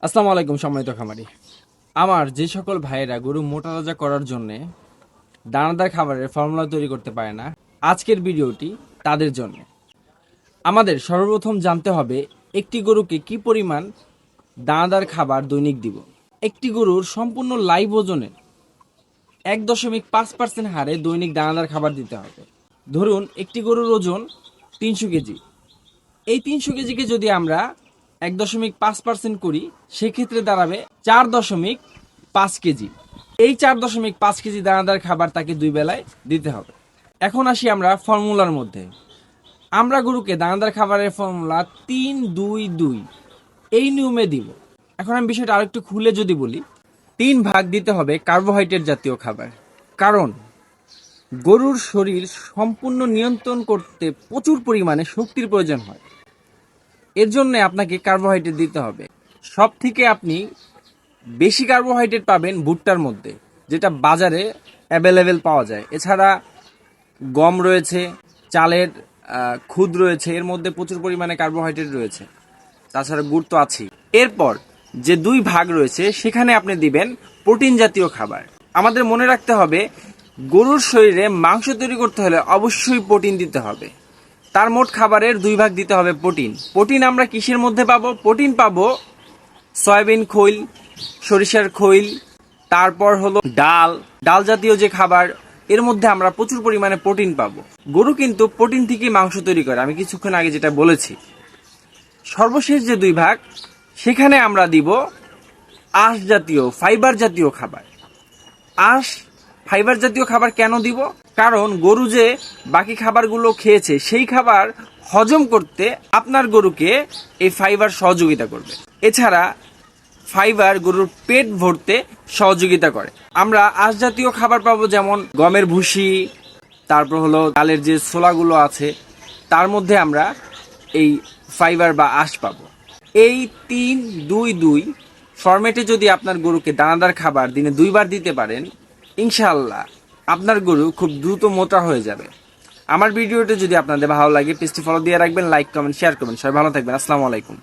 আসসালামু আলাইকুম সম্মানিত খামারি। আমার যে সকল ভাইয়েরা গরু মোটা তাজা করার জন্য দানাদার খাবারের ফর্মুলা তৈরি করতে পারে না, আজকের ভিডিওটি তাদের জন্য। আমাদের সর্বপ্রথম জানতে হবে একটি গরুকে কি পরিমাণ দানাদার খাবার দৈনিক দিব। একটি গরুর সম্পূর্ণ লাইভ ওজনে 1.5% হারে দৈনিক দানাদার খাবার দিতে হবে। ধরুন একটি গরুর ওজন 300 কেজি। এই 300 কেজিকে যদি আমরা 1.5% করি, সেক্ষেত্রে দাঁড়াবে 4.5 কেজি। এই 4.5 কেজি দানাদার খাবার তাকে 2 বেলায় দিতে হবে। এখন আসি আমরা ফর্মুলার মধ্যে। আমরা গরুকে দানাদার খাবারের ফর্মুলা 3-2-2 এই নিয়মে দিব। এখন আমি বিষয়টা আরেকটু খুলে যদি বলি, 3 ভাগ দিতে হবে কার্বোহাইড্রেট জাতীয় খাবার। কারণ গরুর শরীর সম্পূর্ণ নিয়ন্ত্রণ করতে প্রচুর পরিমাণে শক্তির প্রয়োজন হয়। এর জন্য আপনাকে কার্বোহাইড্রেট দিতে হবে। সব থেকে আপনি বেশি কার্বোহাইড্রেট পাবেন ভুট্টার মধ্যে, যেটা বাজারে অ্যাভেলেবেল পাওয়া যায়। এছাড়া গম রয়েছে, চালের খুদ রয়েছে, এর মধ্যে প্রচুর পরিমাণে কার্বোহাইড্রেট রয়েছে। তাছাড়া গুড় তো আছেই। এরপর যে 2 ভাগ রয়েছে সেখানে আপনি দিবেন প্রোটিন জাতীয় খাবার। আমাদের মনে রাখতে হবে, গরুর শরীরে মাংস তৈরি করতে হলে অবশ্যই প্রোটিন দিতে হবে। তার মোট খাবারের 2 ভাগ দিতে হবে প্রোটিন। প্রোটিন আমরা কিসের মধ্যে পাবো? প্রোটিন পাবো সয়াবিন খৈল, সরিষার খৈল, তারপর হলো ডাল, ডাল জাতীয় যে খাবার, এর মধ্যে আমরা প্রচুর পরিমাণে প্রোটিন পাবো। গরু কিন্তু প্রোটিন থেকেই মাংস তৈরি করে, আমি কিছুক্ষণ আগে যেটা বলেছি। সর্বশেষ যে 2 ভাগ, সেখানে আমরা দিব আঁশ জাতীয়, ফাইবার জাতীয় খাবার। আঁশ, ফাইবার জাতীয় খাবার কেন দিব? কারণ গরু যে বাকি খাবারগুলো খেয়েছে, সেই খাবার হজম করতে আপনার গরুকে এই ফাইবার সহযোগিতা করবে। এছাড়া ফাইবার গরুর পেট ভরতে সহযোগিতা করে। আমরা আঁশ জাতীয় খাবার পাবো, যেমন গমের ভুসি, তারপর হলো ডালের যে ছোলাগুলো আছে, তার মধ্যে আমরা এই ফাইবার বা আঁশ পাবো। এই 3-2-2 ফরম্যাটে যদি আপনার গরুকে দানাদার খাবার দিনে 2 বার দিতে পারেন, ইনশাআল্লাহ আপনার গরু খুব দ্রুত মোটা হয়ে যাবে। আমার ভিডিওটি যদি আপনাদের ভালো লাগে, পেজটি ফলো দিয়ে রাখবেন, লাইক কমেন্ট শেয়ার করবেন। সবাই ভালো থাকবেন। আসসালামু আলাইকুম।